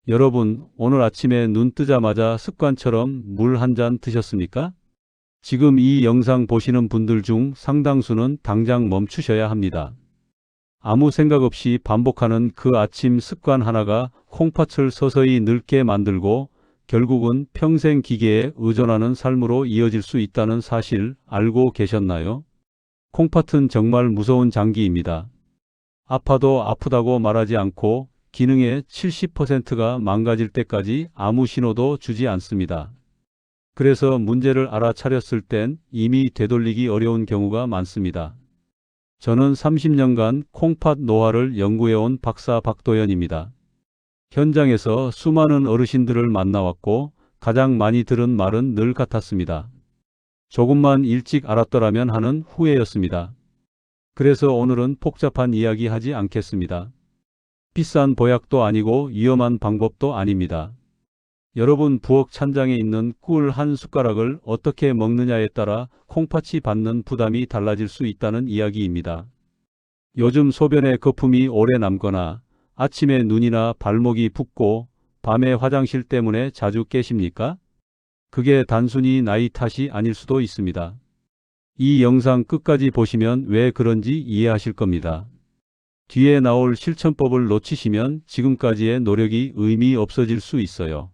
여러분, 오늘 아침에 눈 뜨자마자 습관처럼 물 한 잔 드셨습니까? 지금 이 영상 보시는 분들 중 상당수는 당장 멈추셔야 합니다. 아무 생각 없이 반복하는 그 아침 습관 하나가 콩팥을 서서히 늙게 만들고 결국은 평생 기계에 의존하는 삶으로 이어질 수 있다는 사실 알고 계셨나요? 콩팥은 정말 무서운 장기입니다. 아파도 아프다고 말하지 않고 기능의 70%가 망가질 때까지 아무 신호도 주지 않습니다. 그래서 문제를 알아차렸을 땐 이미 되돌리기 어려운 경우가 많습니다. 저는 30년간 콩팥 노화를 연구해온 박사 박도연입니다. 현장에서 수많은 어르신들을 만나왔고 가장 많이 들은 말은 늘 같았습니다. 조금만 일찍 알았더라면 하는 후회였습니다. 그래서 오늘은 복잡한 이야기 하지 않겠습니다. 비싼 보약도 아니고 위험한 방법도 아닙니다. 여러분 부엌 찬장에 있는 꿀 한 숟가락을 어떻게 먹느냐에 따라 콩팥이 받는 부담이 달라질 수 있다는 이야기입니다. 요즘 소변에 거품이 오래 남거나 아침에 눈이나 발목이 붓고 밤에 화장실 때문에 자주 깨십니까? 그게 단순히 나이 탓이 아닐 수도 있습니다. 이 영상 끝까지 보시면 왜 그런지 이해하실 겁니다. 뒤에 나올 실천법을 놓치시면 지금까지의 노력이 의미 없어질 수 있어요.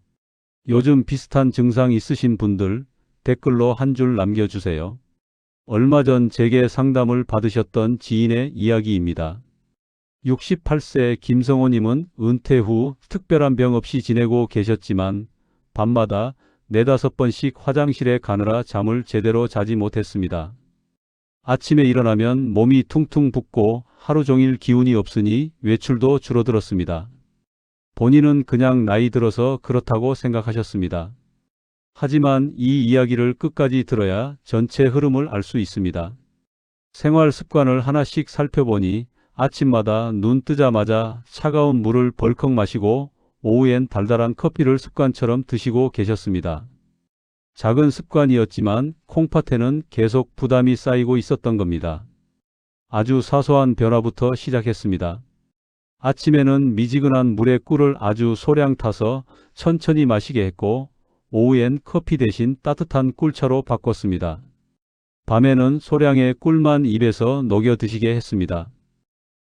요즘 비슷한 증상 있으신 분들 댓글로 한 줄 남겨주세요. 얼마 전 제게 상담을 받으셨던 지인의 이야기입니다. 68세 김성호님은 은퇴 후 특별한 병 없이 지내고 계셨지만 밤마다 4~5번씩 화장실에 가느라 잠을 제대로 자지 못했습니다. 아침에 일어나면 몸이 퉁퉁 붓고 하루 종일 기운이 없으니 외출도 줄어들었습니다. 본인은 그냥 나이 들어서 그렇다고 생각하셨습니다. 하지만 이 이야기를 끝까지 들어야 전체 흐름을 알 수 있습니다. 생활 습관을 하나씩 살펴보니 아침마다 눈 뜨자마자 차가운 물을 벌컥 마시고 오후엔 달달한 커피를 습관처럼 드시고 계셨습니다. 작은 습관이었지만 콩팥에는 계속 부담이 쌓이고 있었던 겁니다. 아주 사소한 변화부터 시작했습니다. 아침에는 미지근한 물에 꿀을 아주 소량 타서 천천히 마시게 했고 오후엔 커피 대신 따뜻한 꿀차로 바꿨습니다. 밤에는 소량의 꿀만 입에서 녹여 드시게 했습니다.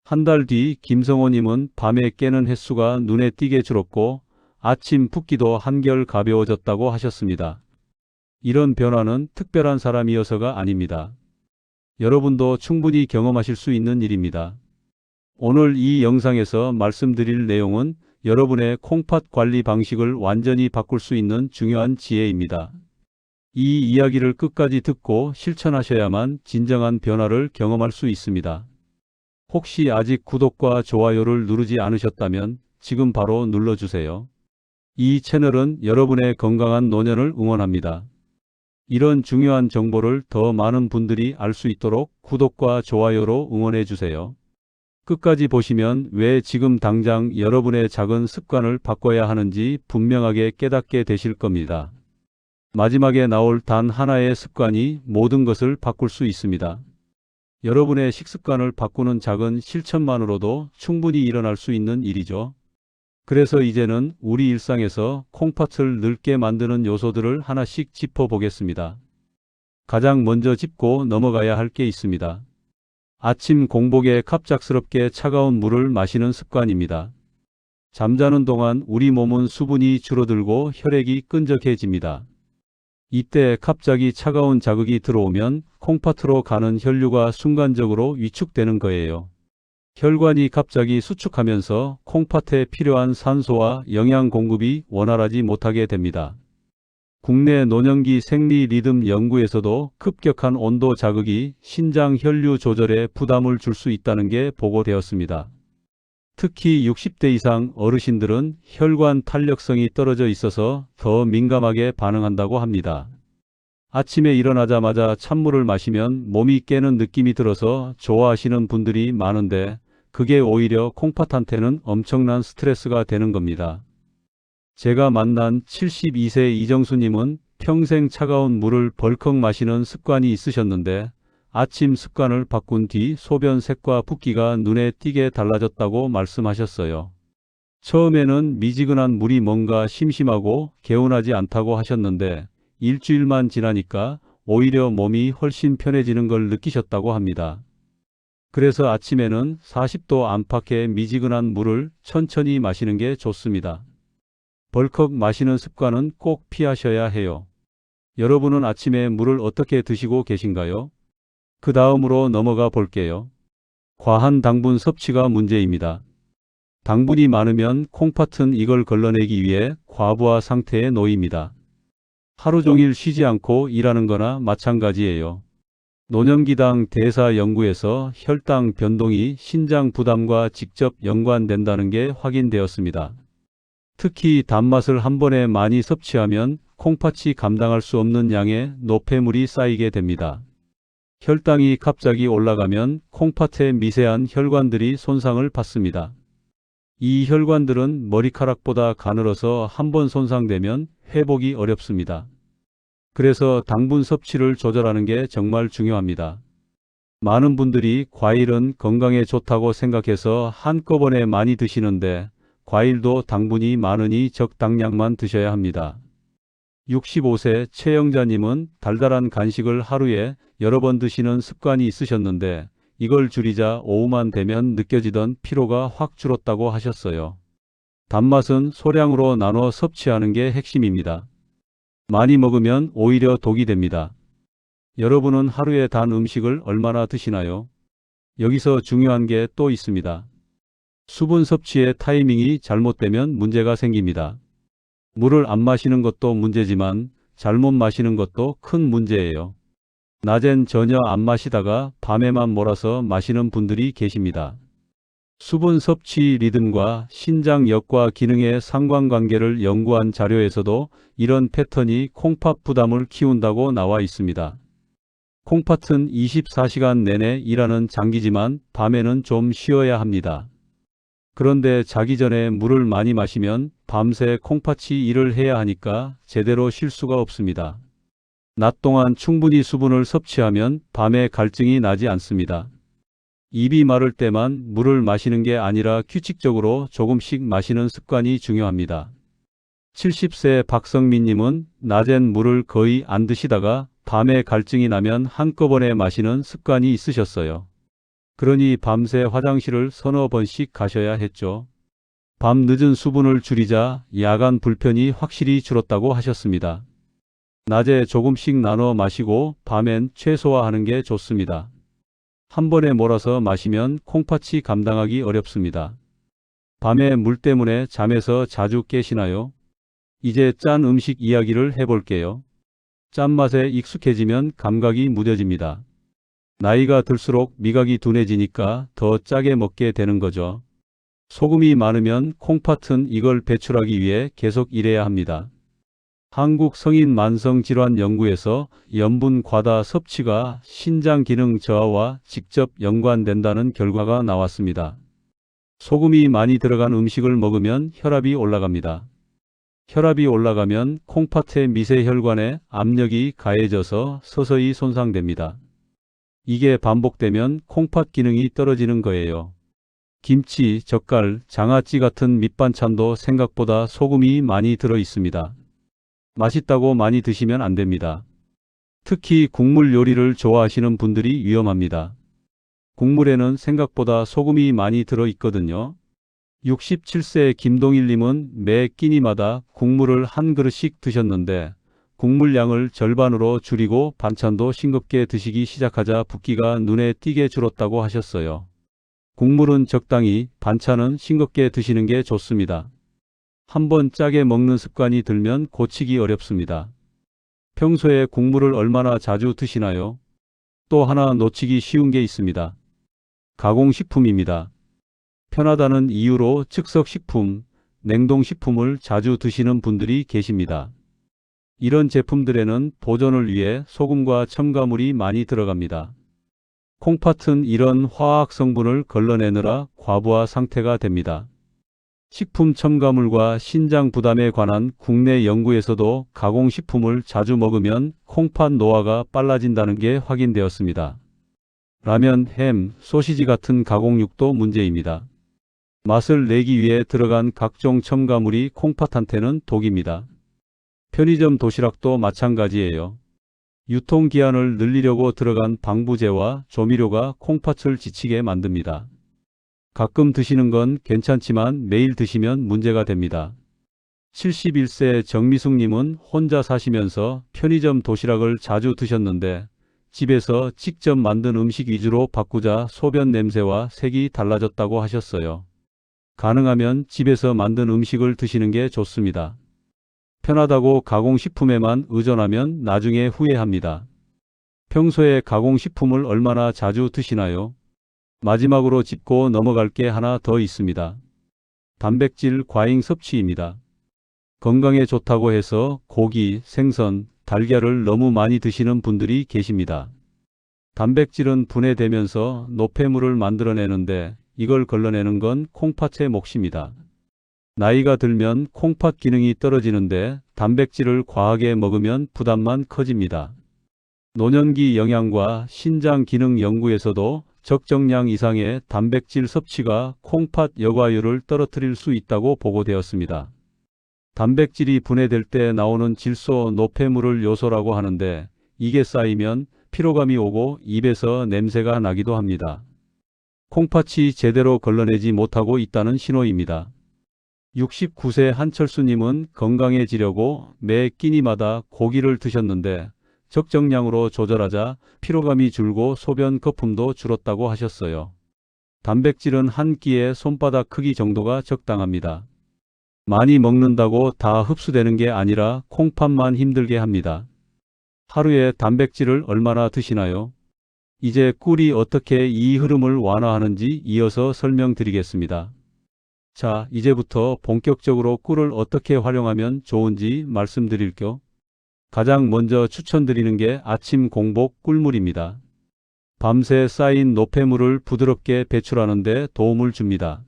한 달 뒤 김성호님은 밤에 깨는 횟수가 눈에 띄게 줄었고 아침 붓기도 한결 가벼워졌다고 하셨습니다. 이런 변화는 특별한 사람이어서가 아닙니다. 여러분도 충분히 경험하실 수 있는 일입니다. 오늘 이 영상에서 말씀드릴 내용은 여러분의 콩팥 관리 방식을 완전히 바꿀 수 있는 중요한 지혜입니다. 이 이야기를 끝까지 듣고 실천하셔야만 진정한 변화를 경험할 수 있습니다. 혹시 아직 구독과 좋아요를 누르지 않으셨다면 지금 바로 눌러주세요. 이 채널은 여러분의 건강한 노년을 응원합니다. 이런 중요한 정보를 더 많은 분들이 알 수 있도록 구독과 좋아요로 응원해 주세요. 끝까지 보시면 왜 지금 당장 여러분의 작은 습관을 바꿔야 하는지 분명하게 깨닫게 되실 겁니다. 마지막에 나올 단 하나의 습관이 모든 것을 바꿀 수 있습니다. 여러분의 식습관을 바꾸는 작은 실천만으로도 충분히 일어날 수 있는 일이죠. 그래서 이제는 우리 일상에서 콩팥을 늙게 만드는 요소들을 하나씩 짚어보겠습니다. 가장 먼저 짚고 넘어가야 할 게 있습니다. 아침 공복에 갑작스럽게 차가운 물을 마시는 습관입니다. 잠자는 동안 우리 몸은 수분이 줄어들고 혈액이 끈적해집니다. 이때 갑자기 차가운 자극이 들어오면 콩팥으로 가는 혈류가 순간적으로 위축되는 거예요. 혈관이 갑자기 수축하면서 콩팥에 필요한 산소와 영양 공급이 원활하지 못하게 됩니다. 국내 노년기 생리 리듬 연구에서도 급격한 온도 자극이 신장 혈류 조절에 부담을 줄 수 있다는 게 보고되었습니다. 특히 60대 이상 어르신들은 혈관 탄력성이 떨어져 있어서 더 민감하게 반응한다고 합니다. 아침에 일어나자마자 찬물을 마시면 몸이 깨는 느낌이 들어서 좋아하시는 분들이 많은데 그게 오히려 콩팥한테는 엄청난 스트레스가 되는 겁니다. 제가 만난 72세 이정수님은 평생 차가운 물을 벌컥 마시는 습관이 있으셨는데 아침 습관을 바꾼 뒤 소변 색과 붓기가 눈에 띄게 달라졌다고 말씀하셨어요. 처음에는 미지근한 물이 뭔가 심심하고 개운하지 않다고 하셨는데 일주일만 지나니까 오히려 몸이 훨씬 편해지는 걸 느끼셨다고 합니다. 그래서 아침에는 40도 안팎의 미지근한 물을 천천히 마시는 게 좋습니다. 벌컥 마시는 습관은 꼭 피하셔야 해요. 여러분은 아침에 물을 어떻게 드시고 계신가요? 그 다음으로 넘어가 볼게요. 과한 당분 섭취가 문제입니다. 당분이 많으면 콩팥은 이걸 걸러내기 위해 과부하 상태에 놓입니다. 하루 종일 쉬지 않고 일하는 거나 마찬가지예요. 노년기당 대사 연구에서 혈당 변동이 신장 부담과 직접 연관된다는 게 확인되었습니다. 특히 단맛을 한 번에 많이 섭취하면 콩팥이 감당할 수 없는 양의 노폐물이 쌓이게 됩니다. 혈당이 갑자기 올라가면 콩팥의 미세한 혈관들이 손상을 받습니다. 이 혈관들은 머리카락보다 가늘어서 한 번 손상되면 회복이 어렵습니다. 그래서 당분 섭취를 조절하는 게 정말 중요합니다. 많은 분들이 과일은 건강에 좋다고 생각해서 한꺼번에 많이 드시는데 과일도 당분이 많으니 적당량만 드셔야 합니다. 65세 최영자님은 달달한 간식을 하루에 여러 번 드시는 습관이 있으셨는데 이걸 줄이자 오후만 되면 느껴지던 피로가 확 줄었다고 하셨어요. 단맛은 소량으로 나눠 섭취하는 게 핵심입니다. 많이 먹으면 오히려 독이 됩니다. 여러분은 하루에 단 음식을 얼마나 드시나요? 여기서 중요한 게 또 있습니다. 수분 섭취의 타이밍이 잘못되면 문제가 생깁니다. 물을 안 마시는 것도 문제지만 잘못 마시는 것도 큰 문제예요. 낮엔 전혀 안 마시다가 밤에만 몰아서 마시는 분들이 계십니다. 수분 섭취 리듬과 신장력과 기능의 상관관계를 연구한 자료에서도 이런 패턴이 콩팥 부담을 키운다고 나와 있습니다. 콩팥은 24시간 내내 일하는 장기지만 밤에는 좀 쉬어야 합니다. 그런데 자기 전에 물을 많이 마시면 밤새 콩팥이 일을 해야 하니까 제대로 쉴 수가 없습니다. 낮 동안 충분히 수분을 섭취하면 밤에 갈증이 나지 않습니다. 입이 마를 때만 물을 마시는 게 아니라 규칙적으로 조금씩 마시는 습관이 중요합니다. 70세 박성민님은 낮엔 물을 거의 안 드시다가 밤에 갈증이 나면 한꺼번에 마시는 습관이 있으셨어요. 그러니 밤새 화장실을 서너 번씩 가셔야 했죠. 밤 늦은 수분을 줄이자 야간 불편이 확실히 줄었다고 하셨습니다. 낮에 조금씩 나눠 마시고 밤엔 최소화하는 게 좋습니다. 한 번에 몰아서 마시면 콩팥이 감당하기 어렵습니다. 밤에 물 때문에 잠에서 자주 깨시나요? 이제 짠 음식 이야기를 해볼게요. 짠맛에 익숙해지면 감각이 무뎌집니다. 나이가 들수록 미각이 둔해지니까 더 짜게 먹게 되는 거죠. 소금이 많으면 콩팥은 이걸 배출하기 위해 계속 일해야 합니다. 한국 성인 만성질환 연구에서 염분 과다 섭취가 신장 기능 저하와 직접 연관된다는 결과가 나왔습니다. 소금이 많이 들어간 음식을 먹으면 혈압이 올라갑니다. 혈압이 올라가면 콩팥의 미세혈관에 압력이 가해져서 서서히 손상됩니다. 이게 반복되면 콩팥 기능이 떨어지는 거예요. 김치, 젓갈, 장아찌 같은 밑반찬도 생각보다 소금이 많이 들어 있습니다. 맛있다고 많이 드시면 안 됩니다. 특히 국물 요리를 좋아하시는 분들이 위험합니다. 국물에는 생각보다 소금이 많이 들어 있거든요. 67세 김동일님은 매 끼니마다 국물을 한 그릇씩 드셨는데 국물 양을 절반으로 줄이고 반찬도 싱겁게 드시기 시작하자 붓기가 눈에 띄게 줄었다고 하셨어요. 국물은 적당히, 반찬은 싱겁게 드시는 게 좋습니다. 한번 짜게 먹는 습관이 들면 고치기 어렵습니다. 평소에 국물을 얼마나 자주 드시나요? 또 하나 놓치기 쉬운 게 있습니다. 가공식품입니다. 편하다는 이유로 즉석식품, 냉동식품을 자주 드시는 분들이 계십니다. 이런 제품들에는 보존을 위해 소금과 첨가물이 많이 들어갑니다. 콩팥은 이런 화학 성분을 걸러내느라 과부하 상태가 됩니다. 식품 첨가물과 신장 부담에 관한 국내 연구에서도 가공식품을 자주 먹으면 콩팥 노화가 빨라진다는 게 확인되었습니다. 라면, 햄, 소시지 같은 가공육도 문제입니다. 맛을 내기 위해 들어간 각종 첨가물이 콩팥한테는 독입니다. 편의점 도시락도 마찬가지예요. 유통기한을 늘리려고 들어간 방부제와 조미료가 콩팥을 지치게 만듭니다. 가끔 드시는 건 괜찮지만 매일 드시면 문제가 됩니다. 71세 정미숙님은 혼자 사시면서 편의점 도시락을 자주 드셨는데 집에서 직접 만든 음식 위주로 바꾸자 소변 냄새와 색이 달라졌다고 하셨어요. 가능하면 집에서 만든 음식을 드시는 게 좋습니다. 편하다고 가공식품에만 의존하면 나중에 후회합니다. 평소에 가공식품을 얼마나 자주 드시나요? 마지막으로 짚고 넘어갈 게 하나 더 있습니다. 단백질 과잉 섭취입니다. 건강에 좋다고 해서 고기, 생선, 달걀을 너무 많이 드시는 분들이 계십니다. 단백질은 분해되면서 노폐물을 만들어내는데 이걸 걸러내는 건 콩팥의 몫입니다. 나이가 들면 콩팥 기능이 떨어지는데 단백질을 과하게 먹으면 부담만 커집니다. 노년기 영양과 신장 기능 연구에서도 적정량 이상의 단백질 섭취가 콩팥 여과율을 떨어뜨릴 수 있다고 보고되었습니다. 단백질이 분해될 때 나오는 질소 노폐물을 요소라고 하는데 이게 쌓이면 피로감이 오고 입에서 냄새가 나기도 합니다. 콩팥이 제대로 걸러내지 못하고 있다는 신호입니다. 69세 한철수님은 건강해지려고 매 끼니마다 고기를 드셨는데 적정량으로 조절하자 피로감이 줄고 소변 거품도 줄었다고 하셨어요. 단백질은 한 끼에 손바닥 크기 정도가 적당합니다. 많이 먹는다고 다 흡수되는 게 아니라 콩팥만 힘들게 합니다. 하루에 단백질을 얼마나 드시나요? 이제 꿀이 어떻게 이 흐름을 완화하는지 이어서 설명드리겠습니다. 자, 이제부터 본격적으로 꿀을 어떻게 활용하면 좋은지 말씀드릴게요. 가장 먼저 추천드리는 게 아침 공복 꿀물입니다. 밤새 쌓인 노폐물을 부드럽게 배출하는 데 도움을 줍니다.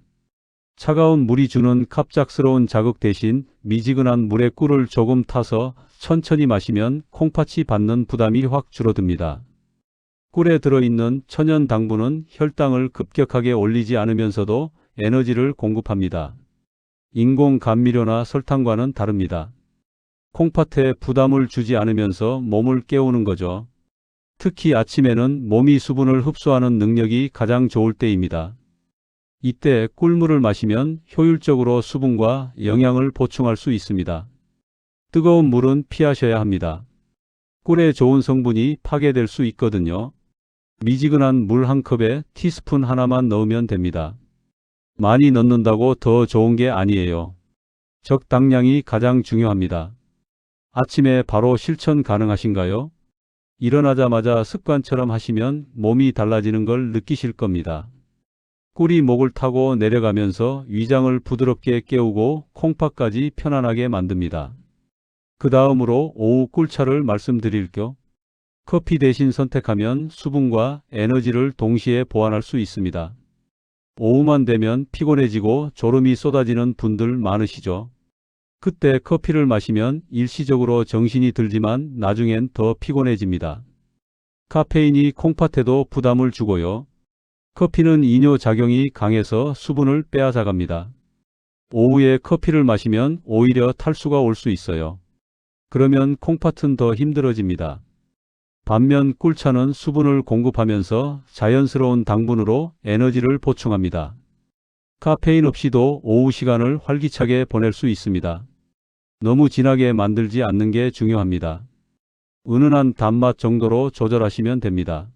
차가운 물이 주는 갑작스러운 자극 대신 미지근한 물에 꿀을 조금 타서 천천히 마시면 콩팥이 받는 부담이 확 줄어듭니다. 꿀에 들어있는 천연 당분은 혈당을 급격하게 올리지 않으면서도 에너지를 공급합니다. 인공 감미료나 설탕과는 다릅니다. 콩팥에 부담을 주지 않으면서 몸을 깨우는 거죠. 특히 아침에는 몸이 수분을 흡수하는 능력이 가장 좋을 때입니다. 이때 꿀물을 마시면 효율적으로 수분과 영양을 보충할 수 있습니다. 뜨거운 물은 피하셔야 합니다. 꿀에 좋은 성분이 파괴될 수 있거든요. 미지근한 물 한 컵에 티스푼 하나만 넣으면 됩니다. 많이 넣는다고 더 좋은 게 아니에요. 적당량이 가장 중요합니다. 아침에 바로 실천 가능하신가요? 일어나자마자 습관처럼 하시면 몸이 달라지는 걸 느끼실 겁니다. 꿀이 목을 타고 내려가면서 위장을 부드럽게 깨우고 콩팥까지 편안하게 만듭니다. 그 다음으로 오후 꿀차를 말씀드릴게요. 커피 대신 선택하면 수분과 에너지를 동시에 보완할 수 있습니다. 오후만 되면 피곤해지고 졸음이 쏟아지는 분들 많으시죠? 그때 커피를 마시면 일시적으로 정신이 들지만 나중엔 더 피곤해집니다. 카페인이 콩팥에도 부담을 주고요. 커피는 이뇨작용이 강해서 수분을 빼앗아갑니다. 오후에 커피를 마시면 오히려 탈수가 올 수 있어요. 그러면 콩팥은 더 힘들어집니다. 반면 꿀차는 수분을 공급하면서 자연스러운 당분으로 에너지를 보충합니다. 카페인 없이도 오후 시간을 활기차게 보낼 수 있습니다. 너무 진하게 만들지 않는 게 중요합니다. 은은한 단맛 정도로 조절하시면 됩니다.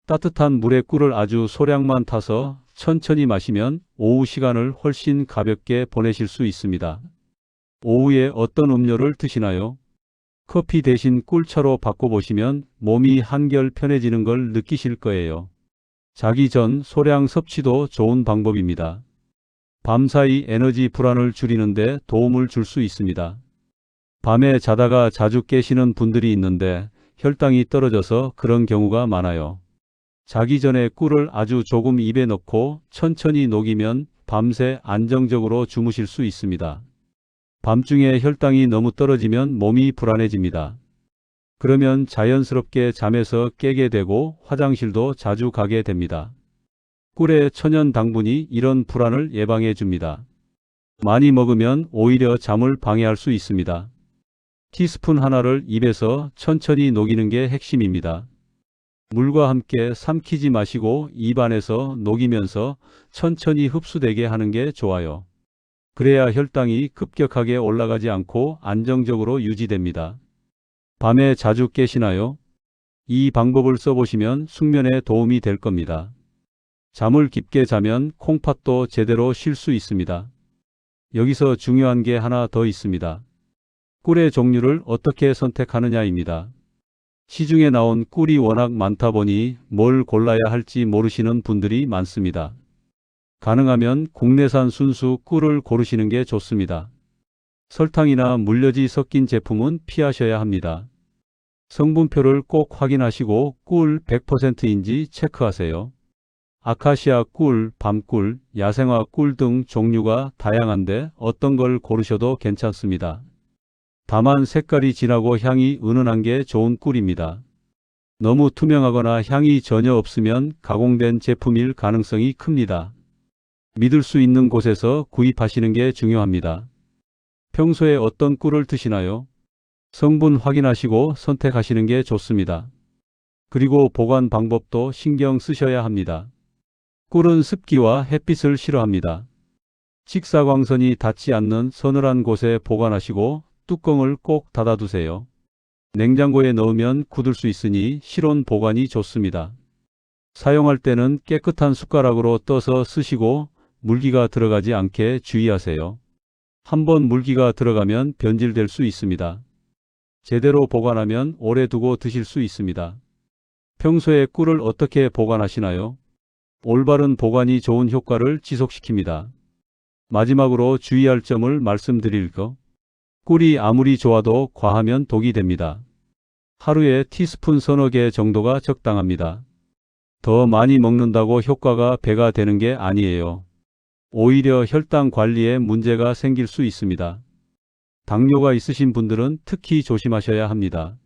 따뜻한 물에 꿀을 아주 소량만 타서 천천히 마시면 오후 시간을 훨씬 가볍게 보내실 수 있습니다. 오후에 어떤 음료를 드시나요? 커피 대신 꿀차로 바꿔보시면 몸이 한결 편해지는 걸 느끼실 거예요. 자기 전 소량 섭취도 좋은 방법입니다. 밤사이 에너지 불안을 줄이는데 도움을 줄 수 있습니다. 밤에 자다가 자주 깨시는 분들이 있는데 혈당이 떨어져서 그런 경우가 많아요. 자기 전에 꿀을 아주 조금 입에 넣고 천천히 녹이면 밤새 안정적으로 주무실 수 있습니다. 밤중에 혈당이 너무 떨어지면 몸이 불안해집니다. 그러면 자연스럽게 잠에서 깨게 되고 화장실도 자주 가게 됩니다. 꿀의 천연 당분이 이런 불안을 예방해 줍니다. 많이 먹으면 오히려 잠을 방해할 수 있습니다. 티스푼 하나를 입에서 천천히 녹이는 게 핵심입니다. 물과 함께 삼키지 마시고 입안에서 녹이면서 천천히 흡수되게 하는 게 좋아요. 그래야 혈당이 급격하게 올라가지 않고 안정적으로 유지됩니다. 밤에 자주 깨시나요? 이 방법을 써보시면 숙면에 도움이 될 겁니다. 잠을 깊게 자면 콩팥도 제대로 쉴 수 있습니다. 여기서 중요한 게 하나 더 있습니다. 꿀의 종류를 어떻게 선택하느냐입니다. 시중에 나온 꿀이 워낙 많다 보니 뭘 골라야 할지 모르시는 분들이 많습니다. 가능하면 국내산 순수 꿀을 고르시는 게 좋습니다. 설탕이나 물엿이 섞인 제품은 피하셔야 합니다. 성분표를 꼭 확인하시고 꿀 100%인지 체크하세요. 아카시아 꿀, 밤꿀, 야생화 꿀 등 종류가 다양한데 어떤 걸 고르셔도 괜찮습니다. 다만 색깔이 진하고 향이 은은한 게 좋은 꿀입니다. 너무 투명하거나 향이 전혀 없으면 가공된 제품일 가능성이 큽니다. 믿을 수 있는 곳에서 구입하시는 게 중요합니다. 평소에 어떤 꿀을 드시나요? 성분 확인하시고 선택하시는 게 좋습니다. 그리고 보관 방법도 신경 쓰셔야 합니다. 꿀은 습기와 햇빛을 싫어합니다. 직사광선이 닿지 않는 서늘한 곳에 보관하시고 뚜껑을 꼭 닫아두세요. 냉장고에 넣으면 굳을 수 있으니 실온 보관이 좋습니다. 사용할 때는 깨끗한 숟가락으로 떠서 쓰시고 물기가 들어가지 않게 주의하세요. 한번 물기가 들어가면 변질될 수 있습니다. 제대로 보관하면 오래 두고 드실 수 있습니다. 평소에 꿀을 어떻게 보관하시나요? 올바른 보관이 좋은 효과를 지속시킵니다. 마지막으로 주의할 점을 말씀드릴 거. 꿀이 아무리 좋아도 과하면 독이 됩니다. 하루에 티스푼 서너 개 정도가 적당합니다. 더 많이 먹는다고 효과가 배가 되는 게 아니에요. 오히려 혈당 관리에 문제가 생길 수 있습니다. 당뇨가 있으신 분들은 특히 조심하셔야 합니다.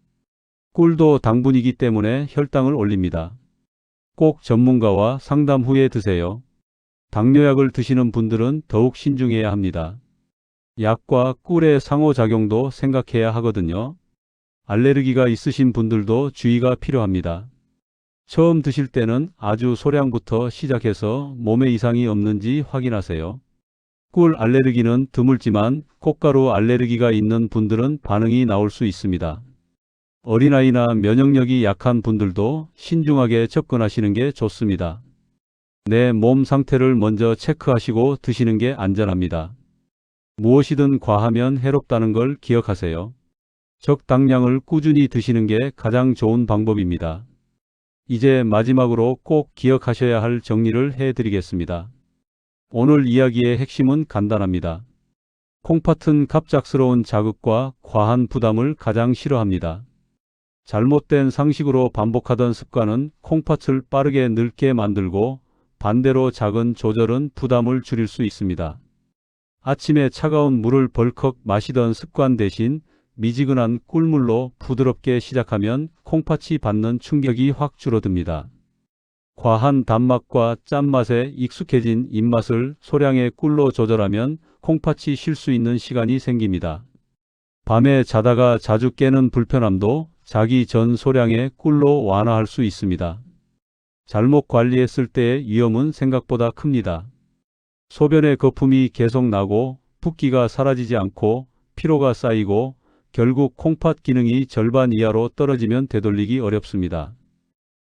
꿀도 당분이기 때문에 혈당을 올립니다. 꼭 전문가와 상담 후에 드세요. 당뇨약을 드시는 분들은 더욱 신중해야 합니다. 약과 꿀의 상호작용도 생각해야 하거든요. 알레르기가 있으신 분들도 주의가 필요합니다. 처음 드실 때는 아주 소량부터 시작해서 몸에 이상이 없는지 확인하세요. 꿀 알레르기는 드물지만 꽃가루 알레르기가 있는 분들은 반응이 나올 수 있습니다. 어린아이나 면역력이 약한 분들도 신중하게 접근하시는 게 좋습니다. 내 몸 상태를 먼저 체크하시고 드시는 게 안전합니다. 무엇이든 과하면 해롭다는 걸 기억하세요. 적당량을 꾸준히 드시는 게 가장 좋은 방법입니다. 이제 마지막으로 꼭 기억하셔야 할 정리를 해드리겠습니다. 오늘 이야기의 핵심은 간단합니다. 콩팥은 갑작스러운 자극과 과한 부담을 가장 싫어합니다. 잘못된 상식으로 반복하던 습관은 콩팥을 빠르게 늙게 만들고 반대로 작은 조절은 부담을 줄일 수 있습니다. 아침에 차가운 물을 벌컥 마시던 습관 대신 미지근한 꿀물로 부드럽게 시작하면 콩팥이 받는 충격이 확 줄어듭니다. 과한 단맛과 짠맛에 익숙해진 입맛을 소량의 꿀로 조절하면 콩팥이 쉴 수 있는 시간이 생깁니다. 밤에 자다가 자주 깨는 불편함도 자기 전 소량의 꿀로 완화할 수 있습니다. 잘못 관리했을 때의 위험은 생각보다 큽니다. 소변의 거품이 계속 나고 붓기가 사라지지 않고 피로가 쌓이고 결국 콩팥 기능이 절반 이하로 떨어지면 되돌리기 어렵습니다.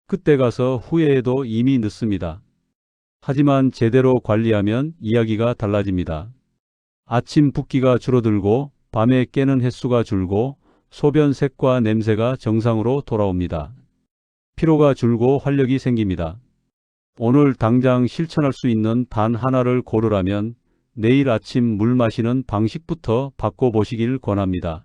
그때 가서 후회해도 이미 늦습니다. 하지만 제대로 관리하면 이야기가 달라집니다. 아침 붓기가 줄어들고 밤에 깨는 횟수가 줄고 소변 색과 냄새가 정상으로 돌아옵니다. 피로가 줄고 활력이 생깁니다. 오늘 당장 실천할 수 있는 단 하나를 고르라면 내일 아침 물 마시는 방식부터 바꿔보시길 권합니다.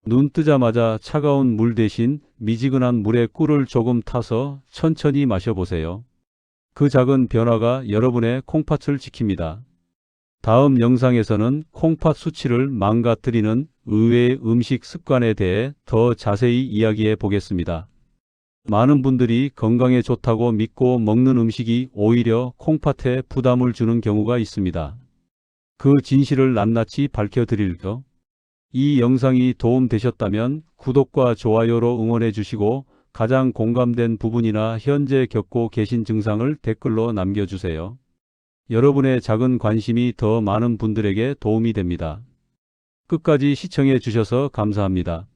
눈 뜨자마자 차가운 물 대신 미지근한 물에 꿀을 조금 타서 천천히 마셔보세요. 그 작은 변화가 여러분의 콩팥을 지킵니다. 다음 영상에서는 콩팥 수치를 망가뜨리는 의외의 음식 습관에 대해 더 자세히 이야기해 보겠습니다. 많은 분들이 건강에 좋다고 믿고 먹는 음식이 오히려 콩팥에 부담을 주는 경우가 있습니다. 그 진실을 낱낱이 밝혀드릴게요. 이 영상이 도움되셨다면 구독과 좋아요로 응원해 주시고 가장 공감된 부분이나 현재 겪고 계신 증상을 댓글로 남겨주세요. 여러분의 작은 관심이 더 많은 분들에게 도움이 됩니다. 끝까지 시청해 주셔서 감사합니다.